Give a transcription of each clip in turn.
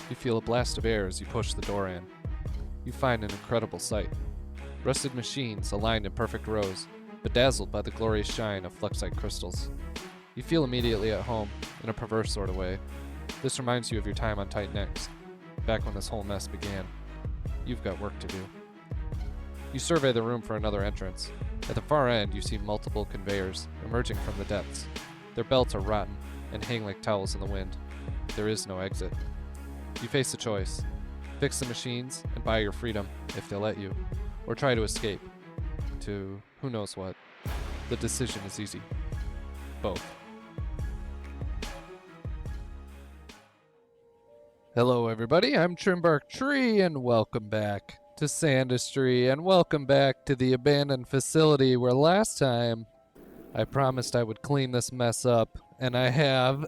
You feel a blast of air as you push the door in. You find an incredible sight. Rusted machines aligned in perfect rows, bedazzled by the glorious shine of fluxite crystals. You feel immediately at home, in a perverse sort of way. This reminds you of your time on Titan X, back when this whole mess began. You've got work to do. You survey the room for another entrance. At the far end, you see multiple conveyors emerging from the depths. Their belts are rotten and hang like towels in the wind. There is no exit. You face a choice. Fix the machines and buy your freedom, if they'll let you, or try to escape to who knows what. The decision is easy. Both. Hello everybody, I'm TrimTextures and welcome back to Sandustry and welcome back to the abandoned facility where last time I promised I would clean this mess up, and I have.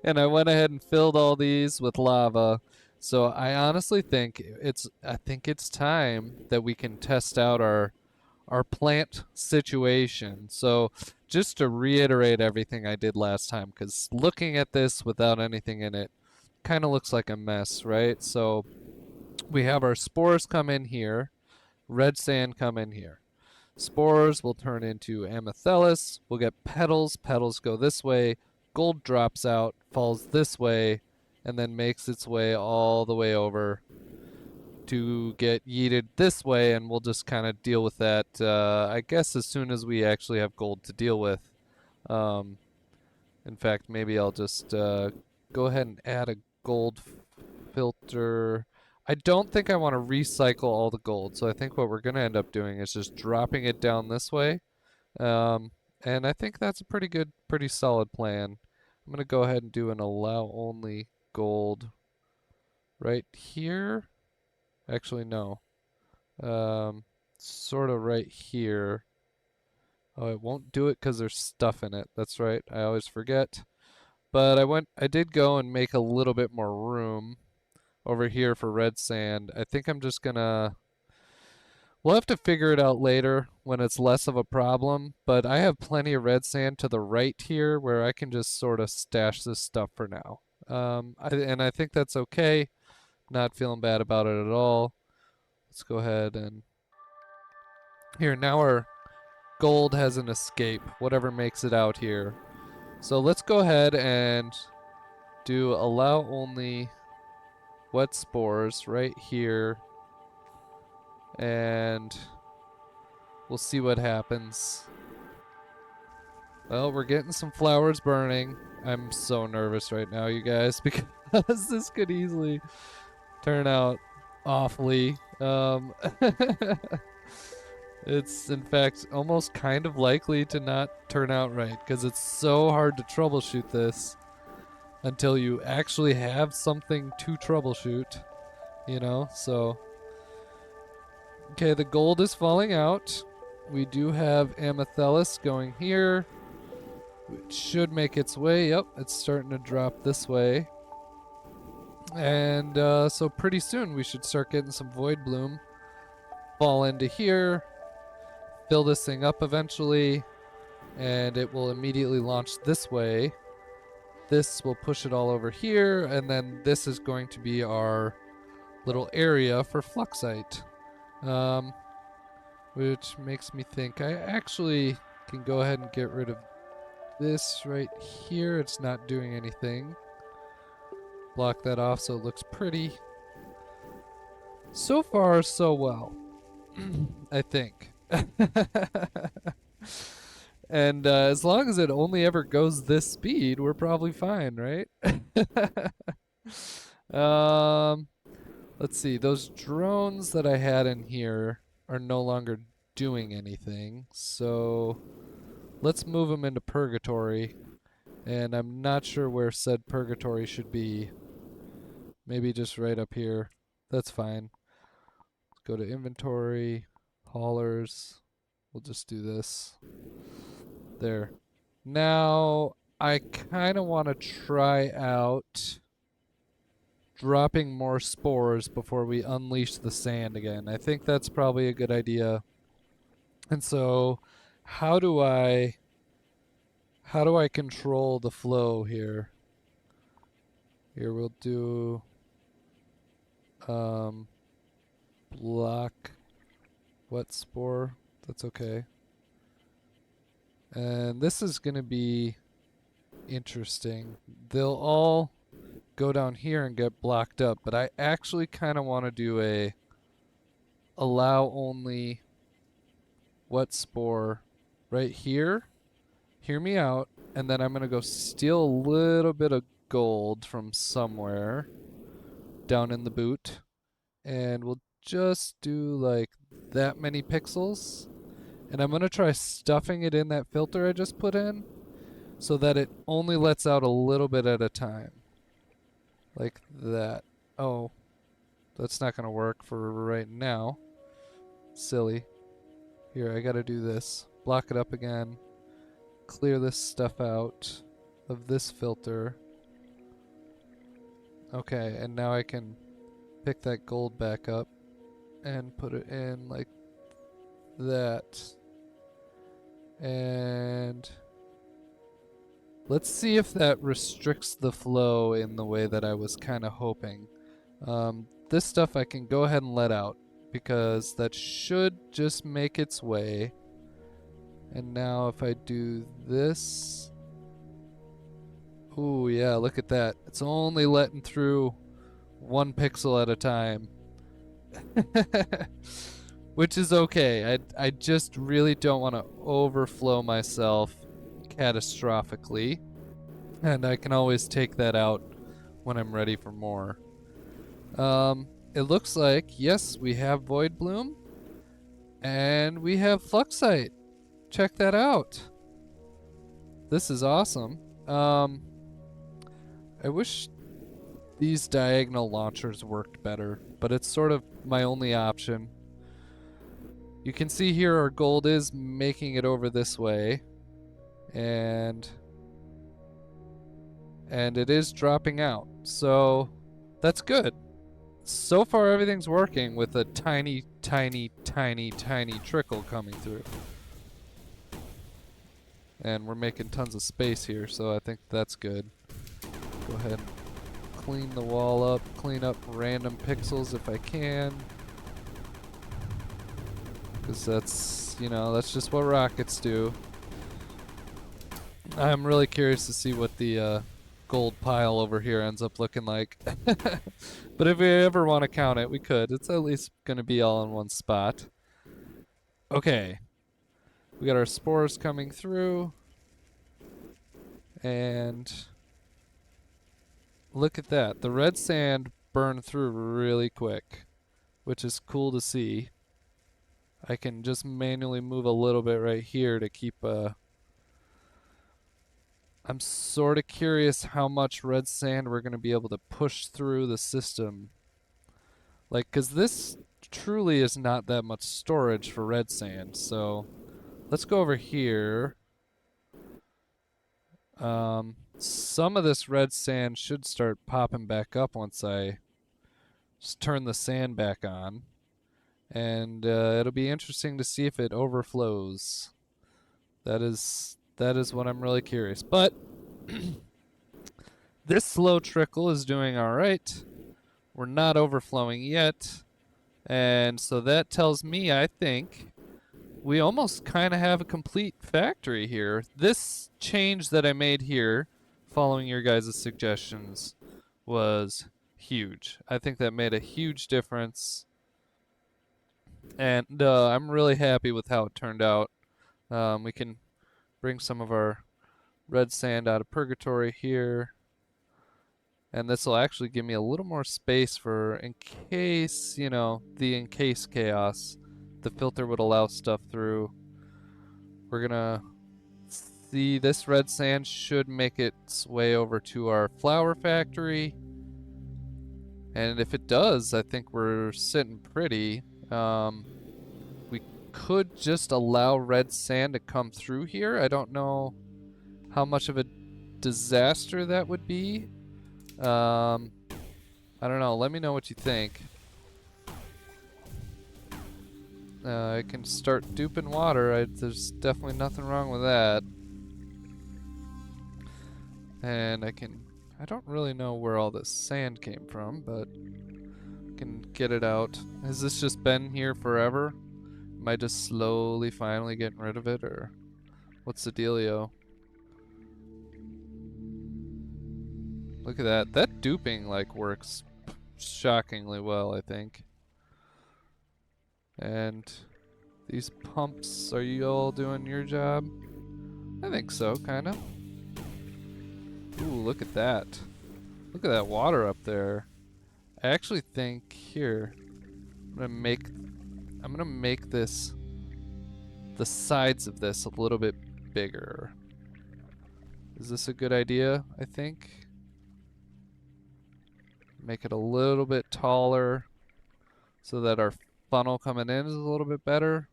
And I went ahead and filled all these with lava. So I honestly think it's time that we can test out our plant situation. So just to reiterate everything I did last time, because looking at this without anything in it kind of looks like a mess, right? So we have our spores come in here, red sand come in here. Spores will turn into amethyllis, we'll get petals, petals go this way, gold drops out, falls this way, and then makes its way all the way over to get yeeted this way, and we'll just kind of deal with that, I guess, as soon as we actually have gold to deal with. In fact, maybe I'll just go ahead and add a gold filter. I don't think I want to recycle all the gold, so I think what we're going to end up doing is just dropping it down this way. And I think that's a pretty solid plan. I'm going to go ahead and do an allow only gold right here. Actually, no. Sort of right here. Oh, it won't do it because there's stuff in it. That's right. I always forget. But I did go and make a little bit more room over here for red sand. I think I'm just gonna, we'll have to figure it out later when it's less of a problem, but I have plenty of red sand to the right here where I can just sort of stash this stuff for now. And I think that's okay. Not feeling bad about it at all. Let's go ahead and, here, now our gold has an escape, whatever makes it out here. So let's go ahead and do allow only wet spores right here, and we'll see what happens. Well, we're getting some flowers burning. I'm so nervous right now, you guys, because this could easily turn out awfully. It's in fact almost kind of likely to not turn out right, because it's so hard to troubleshoot this until you actually have something to troubleshoot, you know? So, okay, the gold is falling out. We do have amethyllis going here, which should make its way. Yep, it's starting to drop this way. And so pretty soon we should start getting some void bloom fall into here, fill this thing up eventually, and it will immediately launch this way. This will push it all over here, and then this is going to be our little area for fluxite. Which makes me think I actually can go ahead and get rid of this right here. It's not doing anything. Block that off so it looks pretty. So far, so well. I think. And as long as it only ever goes this speed, we're probably fine, right? Let's see. Those drones that I had in here are no longer doing anything. So let's move them into purgatory. And I'm not sure where said purgatory should be. Maybe just right up here. That's fine. Let's go to inventory, haulers. We'll just do this. There. Now, I kind of want to try out dropping more spores before we unleash the sand again. I think that's probably a good idea. And so, how do I control the flow here? Here we'll do block wet spore. That's okay. And this is going to be interesting. They'll all go down here and get blocked up, but I actually kind of want to do a allow only wet spore right here. Hear me out. And then I'm going to go steal a little bit of gold from somewhere down in the boot. And we'll just do like that many pixels. And I'm going to try stuffing it in that filter I just put in so that it only lets out a little bit at a time. Like that. Oh, that's not going to work for right now. Silly. Here, I got to do this. Block it up again. Clear this stuff out of this filter. Okay, and now I can pick that gold back up and put it in like that. And let's see if that restricts the flow in the way that I was kind of hoping. This stuff I can go ahead and let out because that should just make its way. And now if I do this, ooh yeah, look at that. It's only letting through 1 pixel at a time. Which is okay. I just really don't want to overflow myself catastrophically. And I can always take that out when I'm ready for more. It looks like, yes, we have Void Bloom. And we have Fluxite. Check that out. This is awesome. I wish these diagonal launchers worked better, but it's sort of my only option. You can see here our gold is making it over this way, and it is dropping out. So that's good. So far everything's working with a tiny, tiny, tiny, tiny trickle coming through. And we're making tons of space here, so I think that's good. Go ahead and clean the wall up, clean up random pixels if I can. Because that's, you know, that's just what rockets do. I'm really curious to see what the gold pile over here ends up looking like. But if we ever want to count it, we could. It's at least going to be all in one spot. Okay. We got our spores coming through. And look at that. The red sand burned through really quick, which is cool to see. I can just manually move a little bit right here to keep I'm sort of curious how much red sand we're going to be able to push through the system. Like, 'cause this truly is not that much storage for red sand, so let's go over here. Some of this red sand should start popping back up once I just turn the sand back on. And it'll be interesting to see if it overflows. That is what I'm really curious. But this slow trickle is doing all right. We're not overflowing yet. And so that tells me, I think, we almost kind of have a complete factory here. This change that I made here, following your guys' suggestions, was huge. I think that made a huge difference. And I'm really happy with how it turned out. We can bring some of our red sand out of purgatory here. And this will actually give me a little more space for, in case, you know, the in case chaos, the filter would allow stuff through. We're gonna see this red sand should make its way over to our flower factory. And if it does, I think we're sitting pretty. We could just allow red sand to come through here. I don't know how much of a disaster that would be. I don't know. Let me know what you think. I can start duping water. There's definitely nothing wrong with that. And I can I don't really know where all this sand came from, but can get it out. Has this just been here forever? Am I just slowly finally getting rid of it, or what's the dealio? Look at that. That duping like works shockingly well, I think. And these pumps, are you all doing your job? I think so, kinda. Ooh, look at that. Look at that water up there. I actually think here I'm gonna make this, the sides of this, a little bit bigger. Is this a good idea? I think. Make it a little bit taller so that our funnel coming in is a little bit better.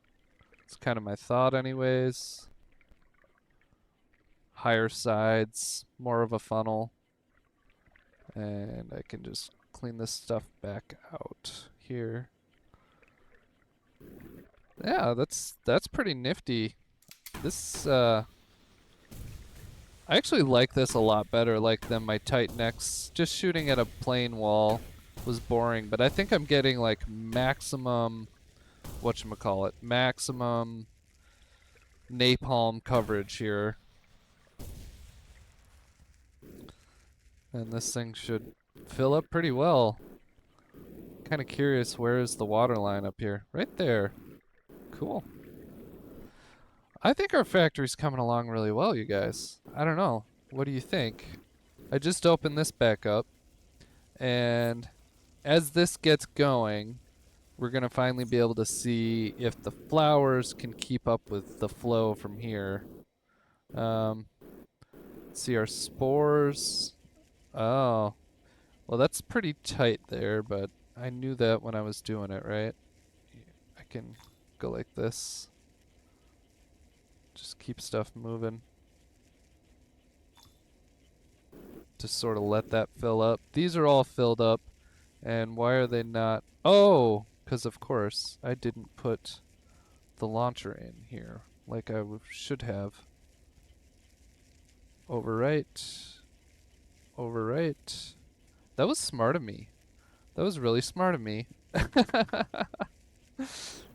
It's kind of my thought anyways. Higher sides, more of a funnel. And I can just clean this stuff back out here. Yeah, that's pretty nifty. This I actually like this a lot better than my Titan-X. Just shooting at a plain wall was boring, but I think I'm getting like maximum whatchamacallit, maximum napalm coverage here. And this thing should fill up pretty well. Kind of curious, where is the water line up here? Right there. Cool. I think our factory's coming along really well, you guys. I don't know. What do you think? I just opened this back up, and as this gets going, we're gonna finally be able to see if the flowers can keep up with the flow from here. See our spores. Oh, well, that's pretty tight there, but I knew that when I was doing it, right? I can go like this. Just keep stuff moving. Just sort of let that fill up. These are all filled up. And why are they not? Oh, because of course I didn't put the launcher in here like I should have. Overwrite. Overwrite. That was smart of me. That was really smart of me.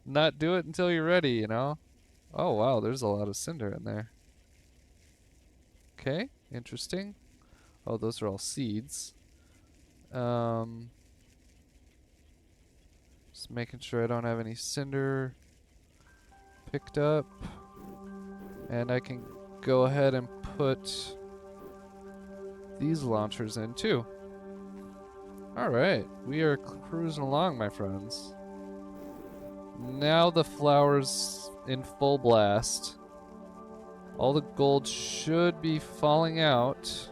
Not do it until you're ready, you know? Oh wow, there's a lot of cinder in there. Okay, interesting. Oh, those are all seeds. Just making sure I don't have any cinder picked up. And I can go ahead and put these launchers in too. Alright, we are cruising along, my friends. Now the flowers in full blast. All the gold should be falling out.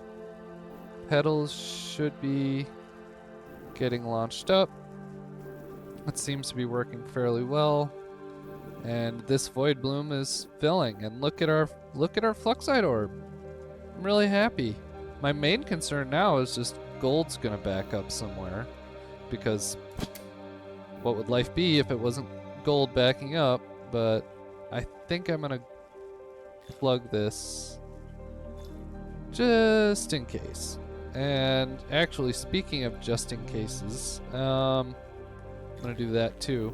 Petals should be getting launched up. It seems to be working fairly well. And this void bloom is filling. And look at our fluxite orb. I'm really happy. My main concern now is just gold's gonna back up somewhere, because what would life be if it wasn't gold backing up? But I think I'm gonna plug this just in case. And actually, speaking of just in cases, I'm gonna do that too,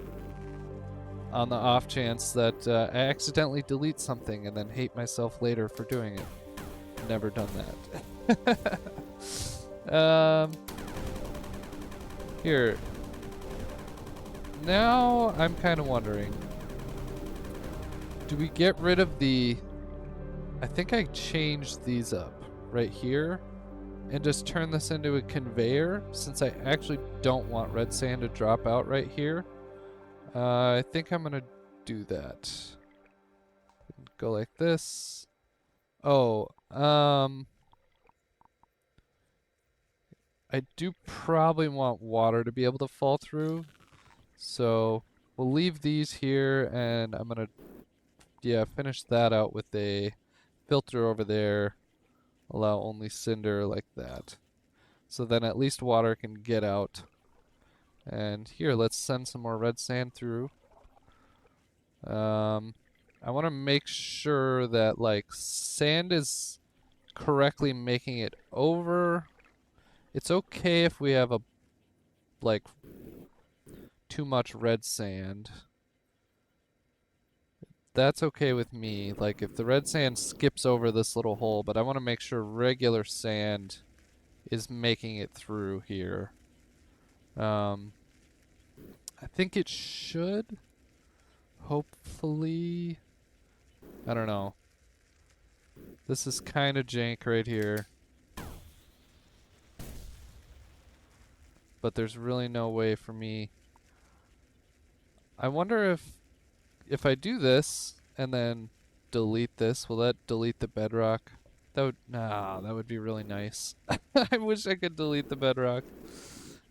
on the off chance that I accidentally delete something and then hate myself later for doing it. Never done that. Here. Now I'm kind of wondering, do we get rid of the, I think I changed these up right here and just turn this into a conveyor, since I actually don't want red sand to drop out right here. I think I'm gonna do that. Go like this. Oh, I do probably want water to be able to fall through, so we'll leave these here, and I'm gonna, yeah, finish that out with a filter over there. Allow only cinder like that. So then at least water can get out. And here, let's send some more red sand through. I want to make sure that like sand is correctly making it over It's okay if we have a, like, too much red sand. That's okay with me. Like, if the red sand skips over this little hole, but I want to make sure regular sand is making it through here. I think it should. Hopefully. I don't know. This is kind of jank right here. But there's really no way for me. I wonder if I do this and then delete this, will that delete the bedrock? That would be really nice. I wish I could delete the bedrock.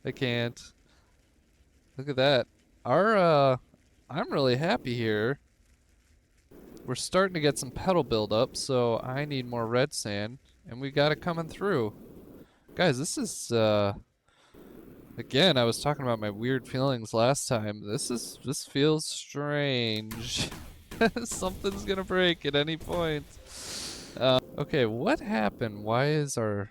I can't. Look at that. I'm really happy here. We're starting to get some pedal buildup, so I need more red sand, and we got it coming through. Guys, this is, again, I was talking about my weird feelings last time. This feels strange. Something's gonna break at any point. Okay, what happened? Why is it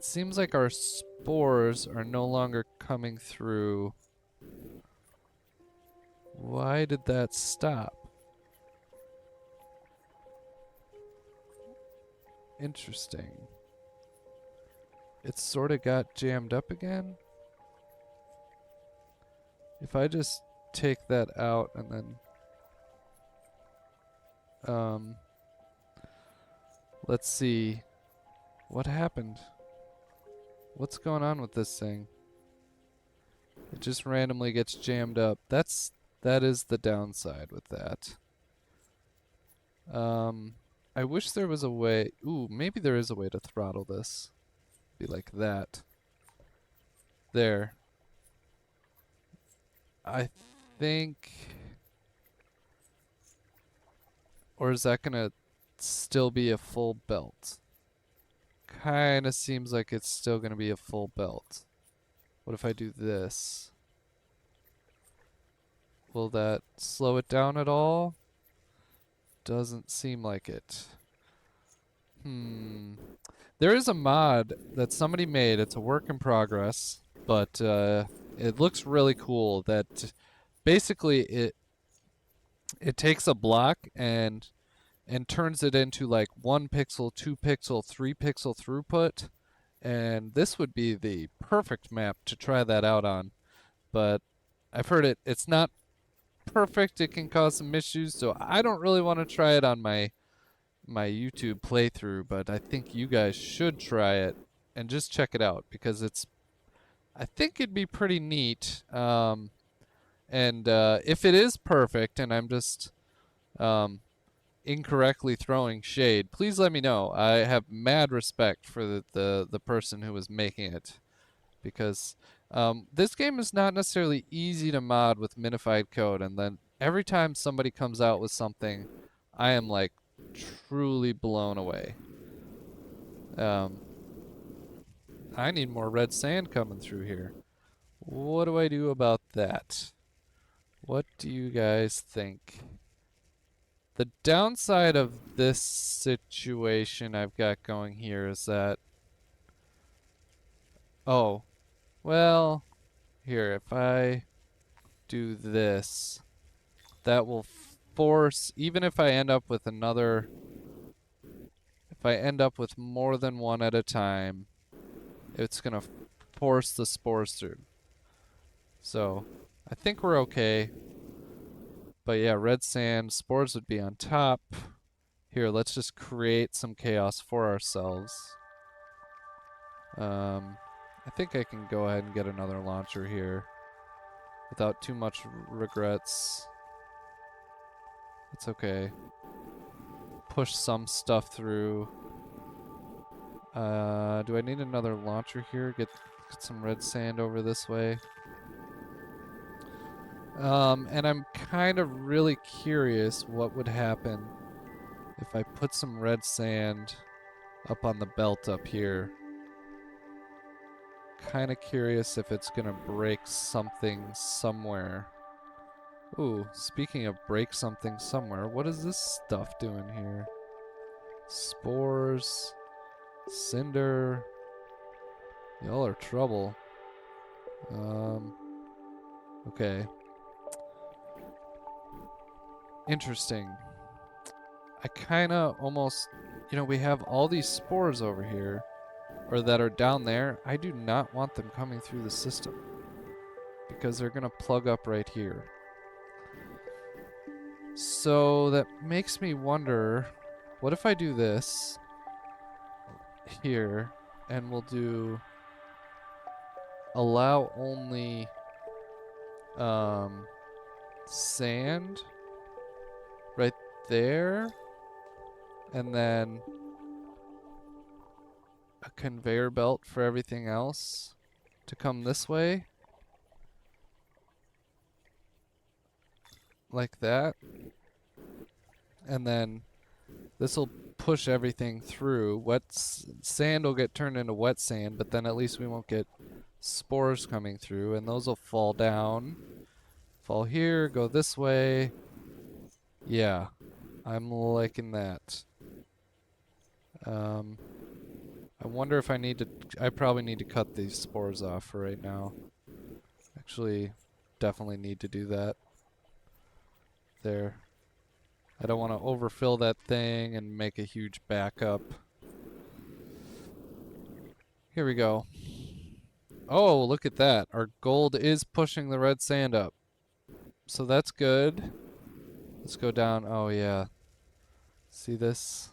seems like our spores are no longer coming through. Why did that stop? Interesting. It sort of got jammed up again. If I just take that out and then let's see what happened. What's going on with this thing? It just randomly gets jammed up. That is the downside with that. I wish there was a way. Ooh, maybe there is a way to throttle this. Be like that. There. I think. Or is that gonna still be a full belt? Kinda seems like it's still gonna be a full belt. What if I do this? Will that slow it down at all? Doesn't seem like it. There is a mod that somebody made. It's a work in progress, but it looks really cool. That basically it takes a block and turns it into like 1 pixel, 2 pixel, 3 pixel throughput. And this would be the perfect map to try that out on. But I've heard it's not perfect. It can cause some issues, so I don't really want to try it on my YouTube playthrough, but I think you guys should try it and just check it out because I think it'd be pretty neat. And if it is perfect and I'm just incorrectly throwing shade, please let me know. I have mad respect for the person who was making it because this game is not necessarily easy to mod with minified code, and then every time somebody comes out with something, I am like truly blown away. I need more red sand coming through here. What do I do about that? What do you guys think? The downside of this situation I've got going here is that... Oh, well, here, if I do this, that will force, even if I end up with another, if I end up with more than one at a time, it's gonna force the spores through. So, I think we're okay. But yeah, red sand, spores would be on top. Here, let's just create some chaos for ourselves. I think I can go ahead and get another launcher here without too much regrets. It's okay. Push some stuff through. Do I need another launcher here? Get some red sand over this way. And I'm kind of really curious what would happen if I put some red sand up on the belt up here. Kind of curious if it's gonna break something somewhere. Ooh, speaking of break something somewhere, what is this stuff doing here? Spores, cinder. Y'all are trouble. Okay. Interesting. I kinda almost, we have all these spores over here, or that are down there. I do not want them coming through the system, because they're gonna plug up right here. So that makes me wonder, what if I do this here, and we'll do allow only sand right there, and then a conveyor belt for everything else to come this way, like that, and then this will push everything through. Sand will get turned into wet sand, but then at least we won't get spores coming through, and those will fall down, fall here, go this way. Yeah, I'm liking that. I wonder if I probably need to cut these spores off for right now. Actually, definitely need to do that. There. I don't want to overfill that thing and make a huge backup. Here we go. Oh, look at that. Our gold is pushing the red sand up. So that's good. Let's go down. Oh, yeah. See this?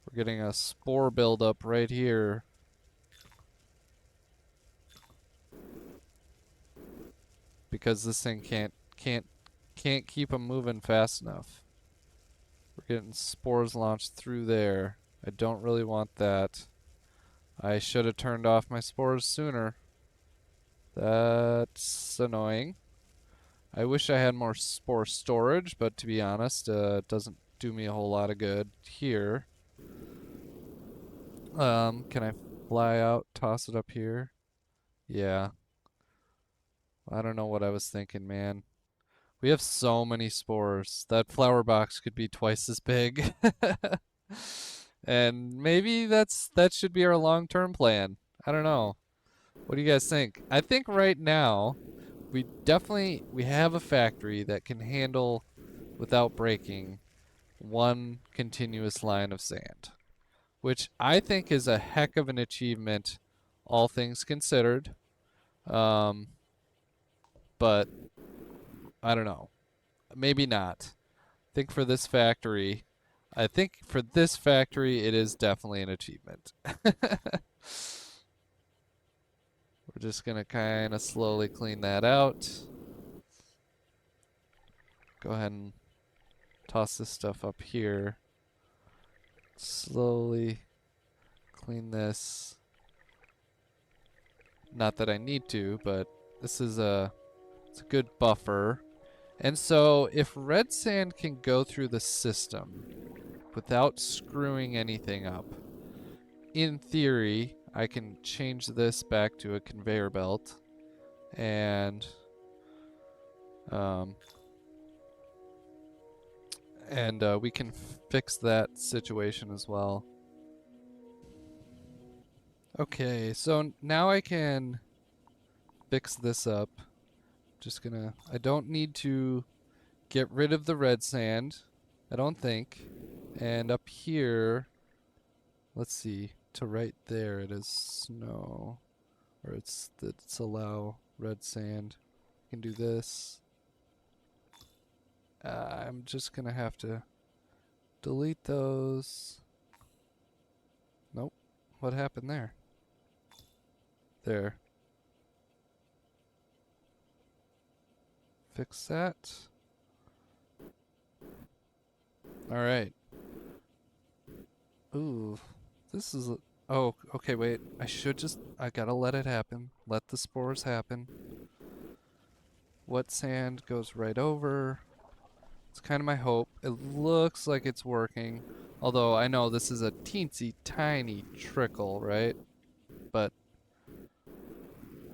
We're getting a spore buildup right here. Because this thing can't keep them moving fast enough. We're getting spores launched through there. I don't really want that. I should have turned off my spores sooner. That's annoying. I wish I had more spore storage, but to be honest, it doesn't do me a whole lot of good here. Can I fly out, toss it up here? Yeah. I don't know what I was thinking, man. We have so many spores. That flower box could be twice as big. And maybe that should be our long-term plan. I don't know. What do you guys think? I think right now we have a factory that can handle, without breaking, one continuous line of sand, which I think is a heck of an achievement, all things considered. But I don't know. Maybe not. I think for this factory, it is definitely an achievement. We're just gonna kind of slowly clean that out. Go ahead and toss this stuff up here. Slowly clean this. Not that I need to, but this is it's a good buffer. And so if red sand can go through the system without screwing anything up, in theory, I can change this back to a conveyor belt, and we can fix that situation as well. Okay, so now I can fix this up. I don't need to get rid of the red sand, I don't think. And up here, let's see, to right there it is snow, or it's allow red sand. I can do this. I'm just gonna have to delete those. Nope, what happened there? There. Fix that. Alright. Ooh. This is... Oh, okay, wait. I gotta let it happen. Let the spores happen. Wet sand goes right over. It's kind of my hope. It looks like it's working. Although I know this is a teensy tiny trickle, right? But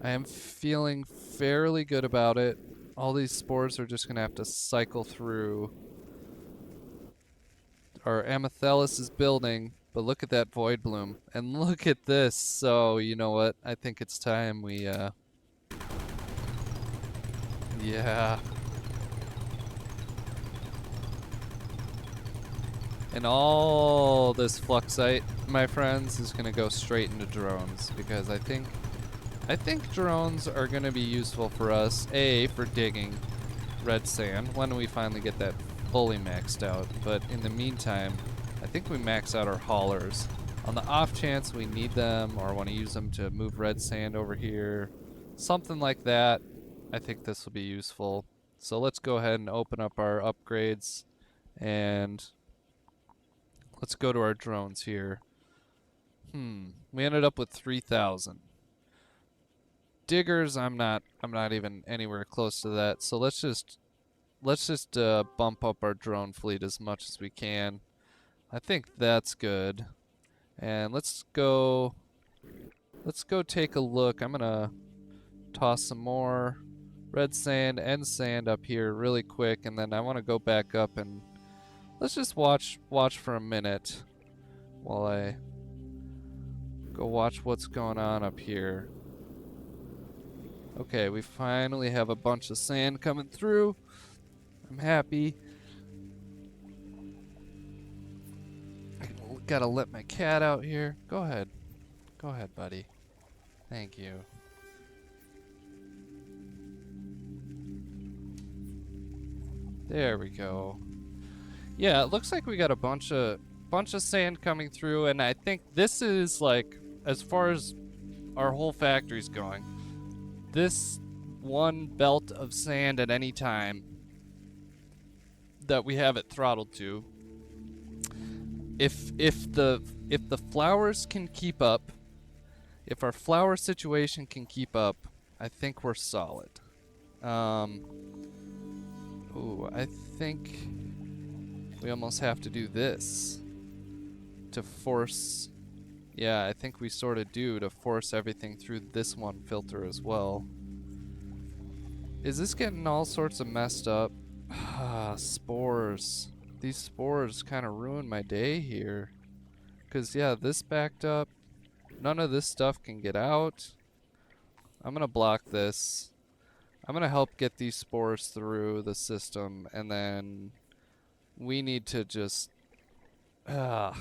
I am feeling fairly good about it. All these spores are just gonna have to cycle through. Our Amethyllus is building, But look at that void bloom. And look at this. So, you know what? I think it's time we, yeah. And all this fluxite, my friends, is gonna go straight into drones, because I think drones are gonna be useful for us, A, for digging red sand when we finally get that fully maxed out. But in the meantime, I think we max out our haulers. On the off chance we need them or want to use them to move red sand over here, something like that, I think this will be useful. So let's go ahead and open up our upgrades and let's go to our drones here. We ended up with 3,000. Diggers, I'm not even anywhere close to that. So let's just bump up our drone fleet as much as we can. I think that's good. And let's go take a look. I'm gonna toss some more red sand and sand up here really quick, and then I want to go back up and let's just watch for a minute while I go watch what's going on up here. Okay, we finally have a bunch of sand coming through. I'm happy. Gotta let my cat out here. Go ahead. Go ahead, buddy. Thank you. There we go. Yeah, it looks like we got a bunch of sand coming through, and I think this is like, as far as our whole factory's going, this one belt of sand at any time that we have it throttled to, if the flowers can keep up, if our flower situation can keep up, I think we're solid. Ooh, I think we almost have to do this to force. Yeah, I think we sort of do, to force everything through this one filter as well. Is this getting all sorts of messed up? Spores. These spores kind of ruin my day here. Because, yeah, this backed up. None of this stuff can get out. I'm going to block this. I'm going to help get these spores through the system. And then we need to just... I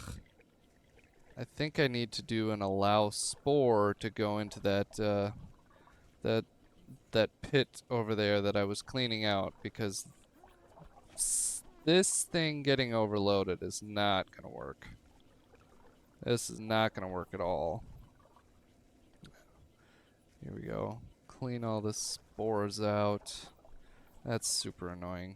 think I need to do an allow spore to go into that that pit over there that I was cleaning out, because this thing getting overloaded is not gonna work. This is not gonna work at all. Here we go. Clean all the spores out. That's super annoying.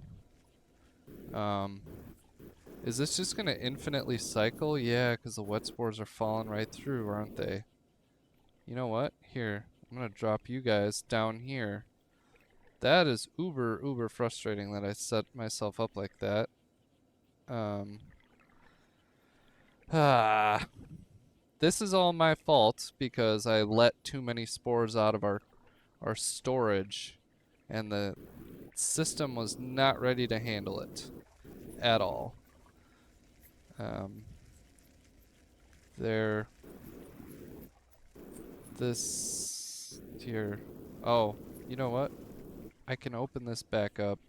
Is this just gonna infinitely cycle? Yeah, because the wet spores are falling right through, aren't they? You know what? Here, I'm gonna drop you guys down here. That is uber frustrating that I set myself up like that. This is all my fault because I let too many spores out of our storage, and the system was not ready to handle it at all. This here. Oh, you know what? I can open this back up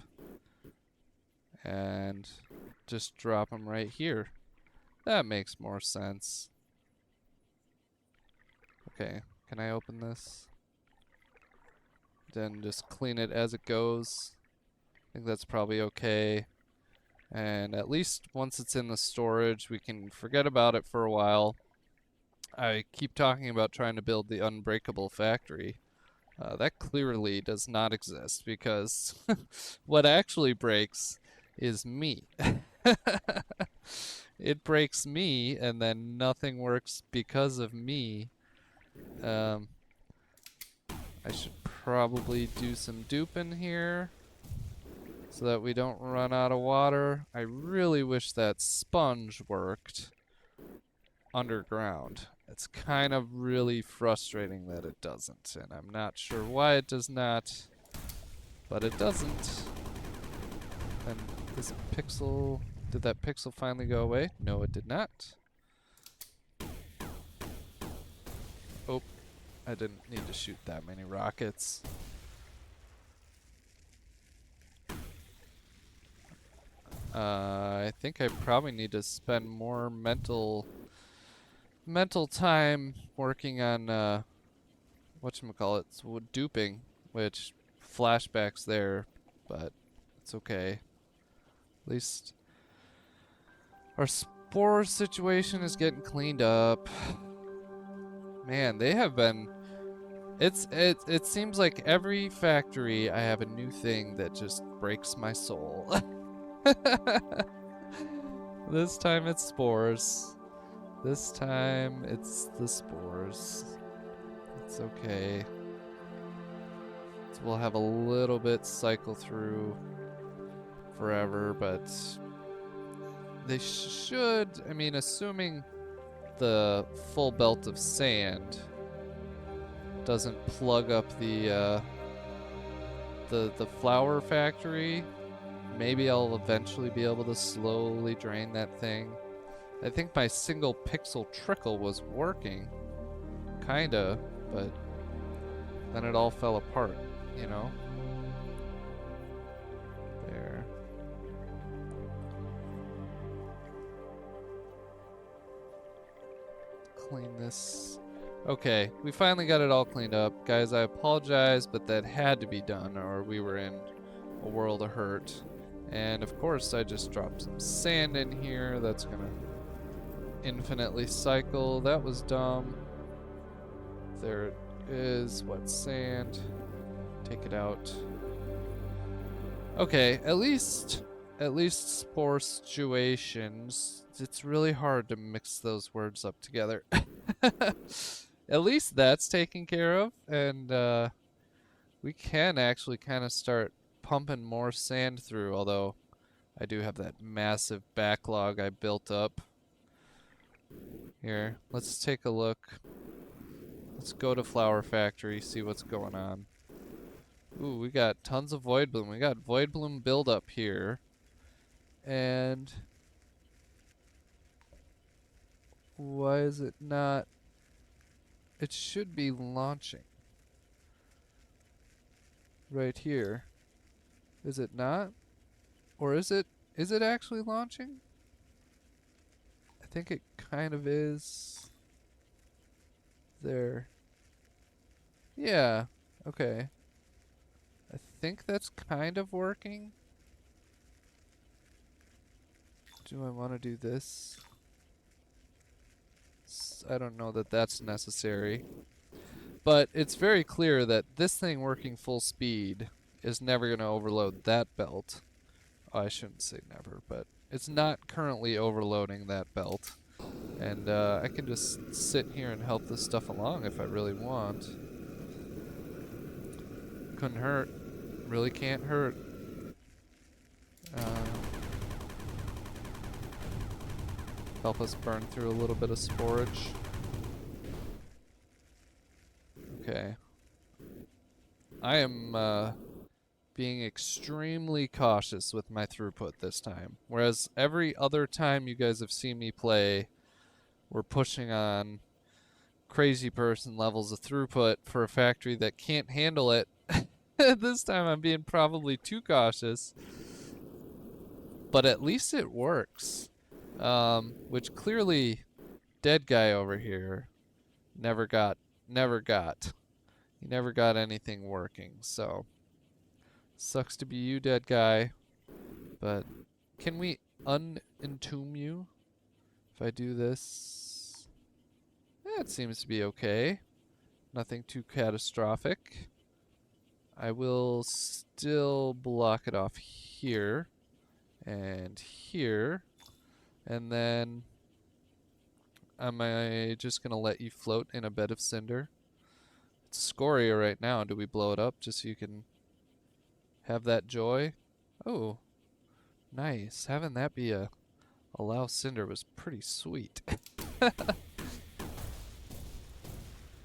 and just drop them right here. That makes more sense. Okay, can I open this? Then just clean it as it goes. I think that's probably okay. And at least once it's in the storage, we can forget about it for a while. I keep talking about trying to build the unbreakable factory. That clearly does not exist, because what actually breaks is me. It breaks me, and then nothing works because of me. I should probably do some duping here so that we don't run out of water. I really wish that sponge worked underground. It's kind of really frustrating that it doesn't, and I'm not sure why it does not, but it doesn't. And this pixel, did that pixel finally go away? No, it did not. I didn't need to shoot that many rockets. I think I probably need to spend more mental time working on whatchamacallit, duping, which flashbacks there, but it's okay. At least our spore situation is getting cleaned up. Man, they have been. It seems like every factory I have a new thing that just breaks my soul. This time it's spores. This time it's the spores. It's okay. So we'll have a little bit cycle through forever, but they should, I mean, assuming the full belt of sand doesn't plug up the flower factory, maybe I'll eventually be able to slowly drain that thing. I think my single pixel trickle was working, kinda, but then it all fell apart, you know? There. Clean this. Okay, we finally got it all cleaned up. Guys, I apologize, but that had to be done or we were in a world of hurt. And of course, I just dropped some sand in here. That's gonna infinitely cycle. That was dumb. There it is. Wet sand. Take it out. Okay, at least spore situations. It's really hard to mix those words up together. At least that's taken care of, and we can actually kind of start pumping more sand through, although I do have that massive backlog I built up. Here, let's take a look. Let's go to Flower Factory, see what's going on. Ooh, we got tons of Void Bloom. We got Void Bloom buildup here. And why is it not? It should be launching. Right here. Is it not? Or is it actually launching? I think it kind of is. There. Yeah, okay. I think that's kind of working. Do I want to do this? I don't know that that's necessary. But it's very clear that this thing working full speed is never going to overload that belt. Oh, I shouldn't say never, but it's not currently overloading that belt. And I can just sit here and help this stuff along if I really want. Couldn't hurt. Really can't hurt. Help us burn through a little bit of sporage. Okay. I am being extremely cautious with my throughput this time. Whereas every other time you guys have seen me play, we're pushing on crazy person levels of throughput for a factory that can't handle it. This time I'm being probably too cautious. But at least it works. Which clearly dead guy over here never got. He never got anything working, so sucks to be you, dead guy. But can we unentomb you if I do this? That seems to be okay. Nothing too catastrophic. I will still block it off here and here, and then am I just gonna let you float in a bed of cinder? It's scoria right now. Do we blow it up just so you can have that joy? Oh, nice. Having that be a allow cinder was pretty sweet. Do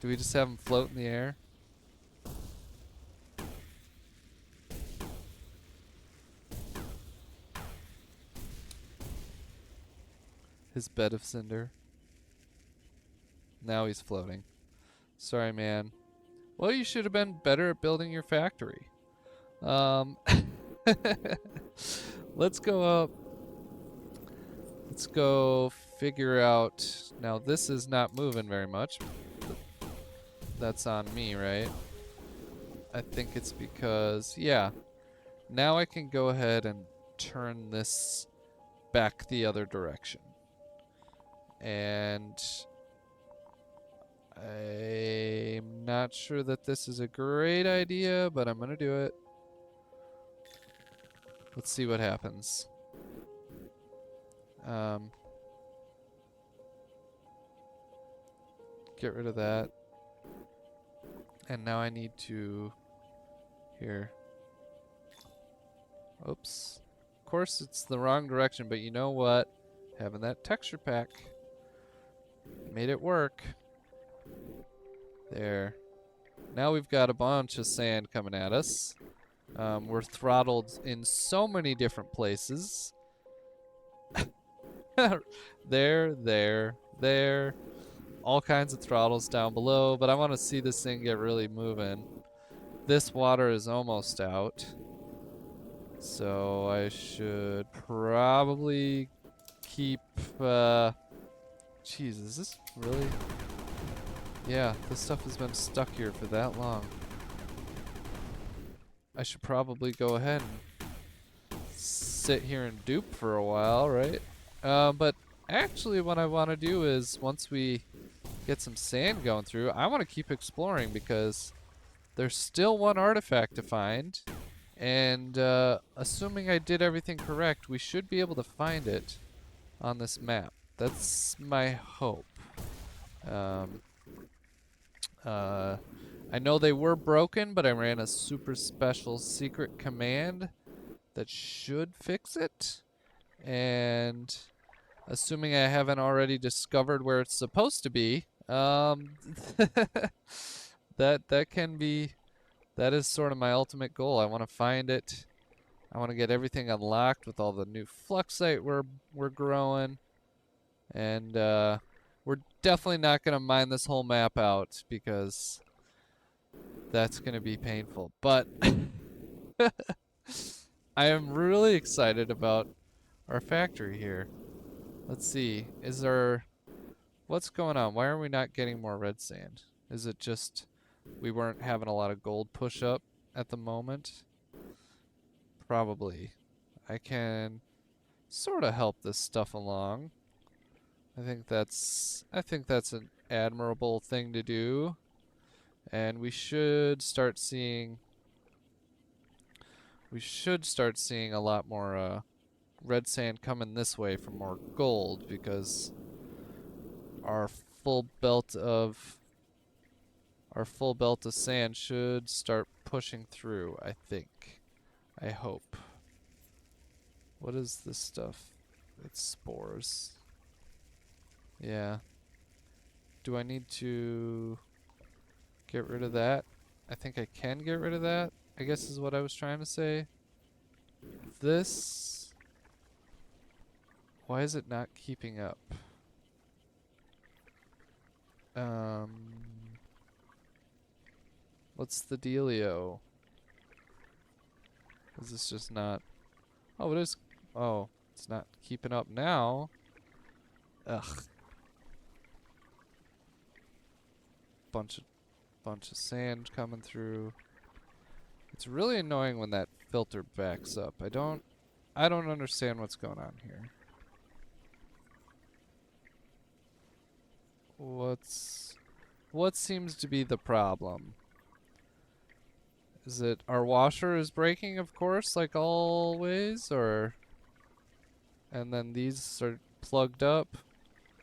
we just have him float in the air? His bed of cinder. Now he's floating. Sorry, man. Well, you should have been better at building your factory. Um, let's go up. Let's go figure out. Now, this is not moving very much. That's on me, right? I think it's because, yeah. Now I can go ahead and turn this back the other direction. And I'm not sure that this is a great idea, but I'm gonna do it. Let's see what happens. Get rid of that. And now I need to... Here. Oops. Of course it's the wrong direction, but you know what? Having that texture pack made it work. There. Now we've got a bunch of sand coming at us. We're throttled in so many different places. There. All kinds of throttles down below, but I want to see this thing get really moving. This water is almost out. So I should probably keep, Jeez, is this really? Yeah, this stuff has been stuck here for that long. I should probably go ahead and sit here and dupe for a while, right? But actually what I want to do is, once we get some sand going through, I want to keep exploring because there's still one artifact to find. And assuming I did everything correct, we should be able to find it on this map. That's my hope. I know they were broken, but I ran a super special secret command that should fix it. And assuming I haven't already discovered where it's supposed to be, that can be... That is sort of my ultimate goal. I want to find it. I want to get everything unlocked with all the new fluxite we're growing. And we're definitely not going to mine this whole map out because that's going to be painful. But I am really excited about our factory here. Let's see. Is there... What's going on? Why are we not getting more red sand? Is it just... we weren't having a lot of gold push up at the moment? Probably. I can sort of help this stuff along. I think that's an admirable thing to do. And we should start seeing a lot more red sand coming this way for more gold, because our full belt of sand should start pushing through, I think. I hope. What is this stuff? It's spores. Yeah. Do I need to get rid of that? I think I can get rid of that, I guess is what I was trying to say. This... why is it not keeping up? What's the dealio? Is this just not... oh, it is... oh, it's not keeping up now. Ugh. Bunch of sand coming through. It's really annoying when that filter backs up. I don't understand what's going on here. What seems to be the problem? Is it our washer is breaking, of course, like always, or... and then these are plugged up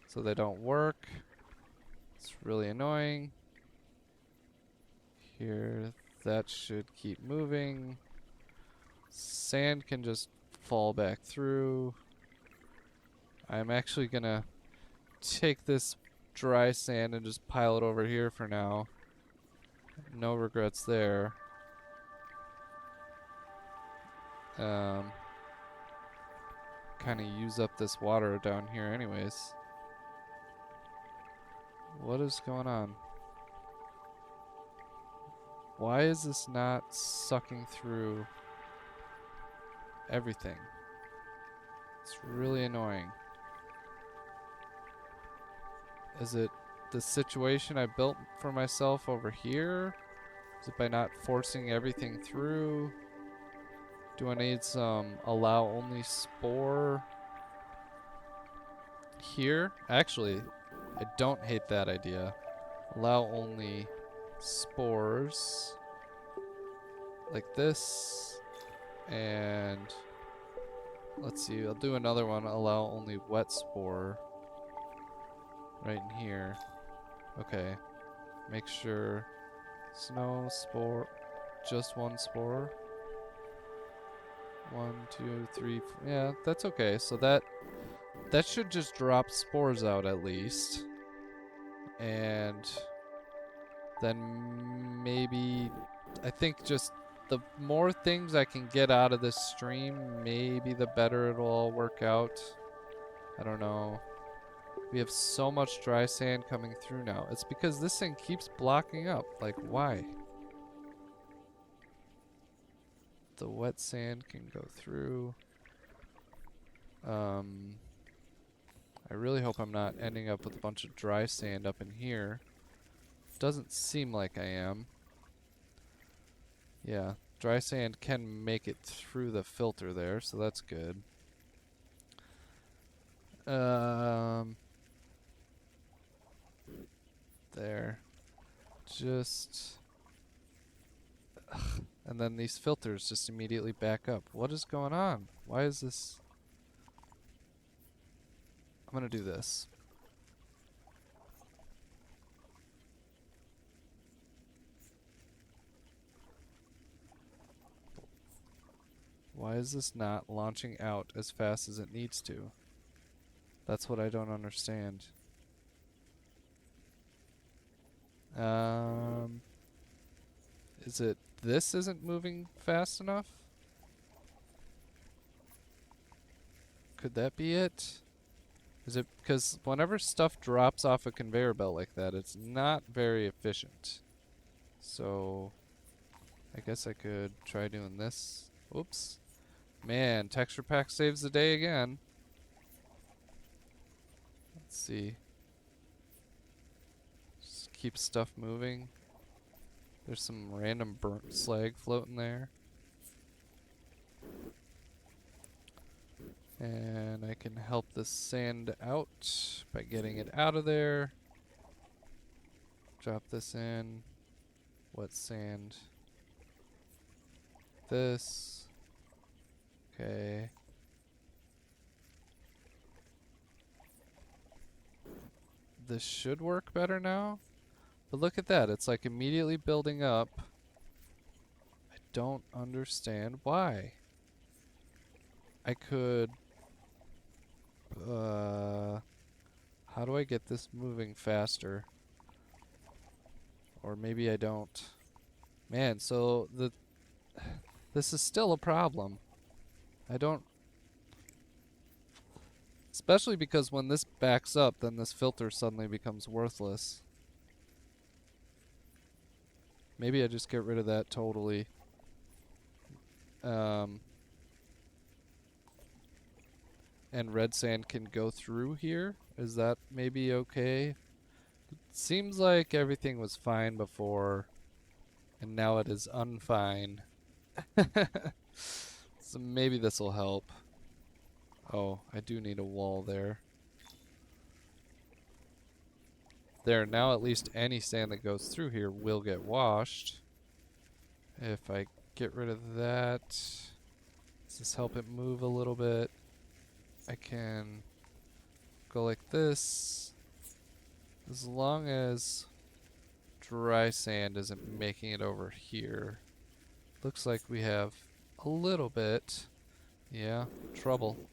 so they don't work. It's really annoying. Here, that should keep moving. Sand can just fall back through. I'm actually gonna take this dry sand and just pile it over here for now. No regrets there. Kind of use up this water down here anyways. What is going on? Why is this not sucking through everything? It's really annoying. Is it the situation I built for myself over here? Is it by not forcing everything through? Do I need some allow only spore here? Actually, I don't hate that idea. Allow only spores like this, and let's see, I'll do another one, allow only wet spore right in here. Okay, make sure snow spore, just one spore. 1, 2, 3, yeah, that's okay. So that should just drop spores out at least. And then maybe, I think just the more things I can get out of this stream, maybe the better it'll all work out. I don't know. We have so much dry sand coming through now. It's because this thing keeps blocking up. Like, why? The wet sand can go through. I really hope I'm not ending up with a bunch of dry sand up in here. Doesn't seem like I am. Yeah, dry sand can make it through the filter there, so that's good. There. Just... and then these filters just immediately back up. What is going on? Why is this... I'm gonna do this. Why is this not launching out as fast as it needs to? That's what I don't understand. Is it this isn't moving fast enough? Could that be it? Is it because whenever stuff drops off a conveyor belt like that, it's not very efficient. So I guess I could try doing this. Oops. Man, texture pack saves the day again. Let's see. Just keep stuff moving. There's some random burnt slag floating there. And I can help the sand out by getting it out of there. Drop this in. Wet sand. This. Okay. This should work better now. But look at that. It's like immediately building up. I don't understand why. I could... how do I get this moving faster? Or maybe I don't. Man, so this is still a problem. I don't... Especially because when this backs up, then this filter suddenly becomes worthless. Maybe I just get rid of that totally. And red sand can go through here? Is that maybe okay? It seems like everything was fine before, and now it is unfine. So maybe this will help. Oh, I do need a wall there. There, now at least any sand that goes through here will get washed. If I get rid of that, does this help it move a little bit? I can go like this. As long as dry sand isn't making it over here. Looks like we have a little bit. Yeah, trouble.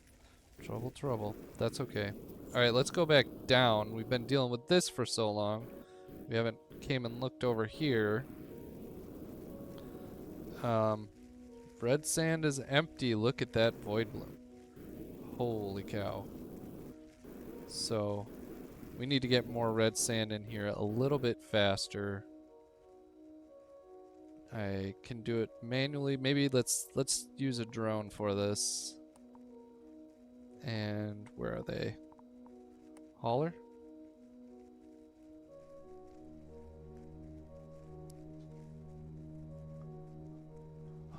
Trouble, trouble. That's okay. Alright, let's go back down. We've been dealing with this for so long. We haven't came and looked over here. Red sand is empty. Look at that void bloom. Holy cow. So, we need to get more red sand in here a little bit faster. I can do it manually. Maybe let's use a drone for this. And where are they? Hauler?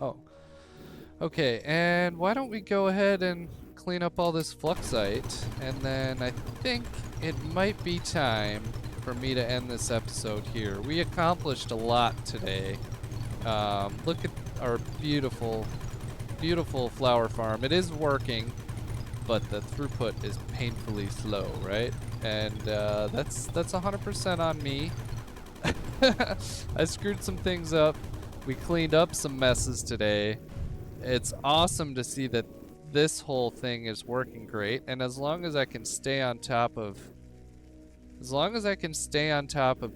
Oh. Okay, and why don't we go ahead and clean up all this fluxite, and then I think it might be time for me to end this episode here. We accomplished a lot today. Look at our beautiful, beautiful flower farm. It is working, but the throughput is painfully slow, right? And that's 100% on me. I screwed some things up. We cleaned up some messes today. It's awesome to see that this whole thing is working great, and as long as I can stay on top of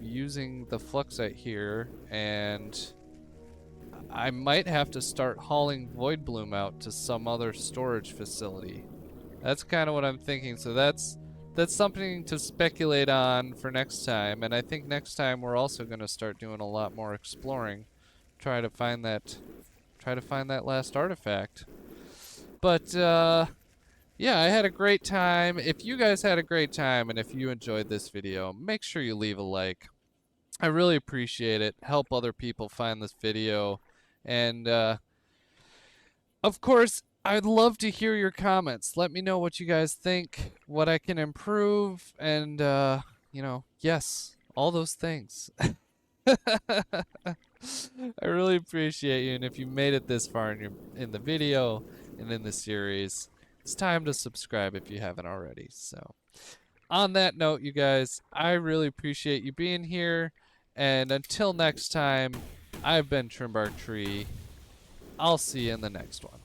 using the fluxite here, and I might have to start hauling void bloom out to some other storage facility. That's kind of what I'm thinking. So that's something to speculate on for next time, and I think next time we're also going to start doing a lot more exploring, try to find that last artifact. But yeah, I had a great time. If you guys had a great time and if you enjoyed this video, make sure you leave a like. I really appreciate it. Help other people find this video. And of course, I'd love to hear your comments. Let me know what you guys think, what I can improve, and you know, yes, all those things. I really appreciate you, and if you made it this far in the video and in the series, it's time to subscribe if you haven't already. So, on that note, you guys, I really appreciate you being here, and until next time, I've been TrimTextures. I'll see you in the next one.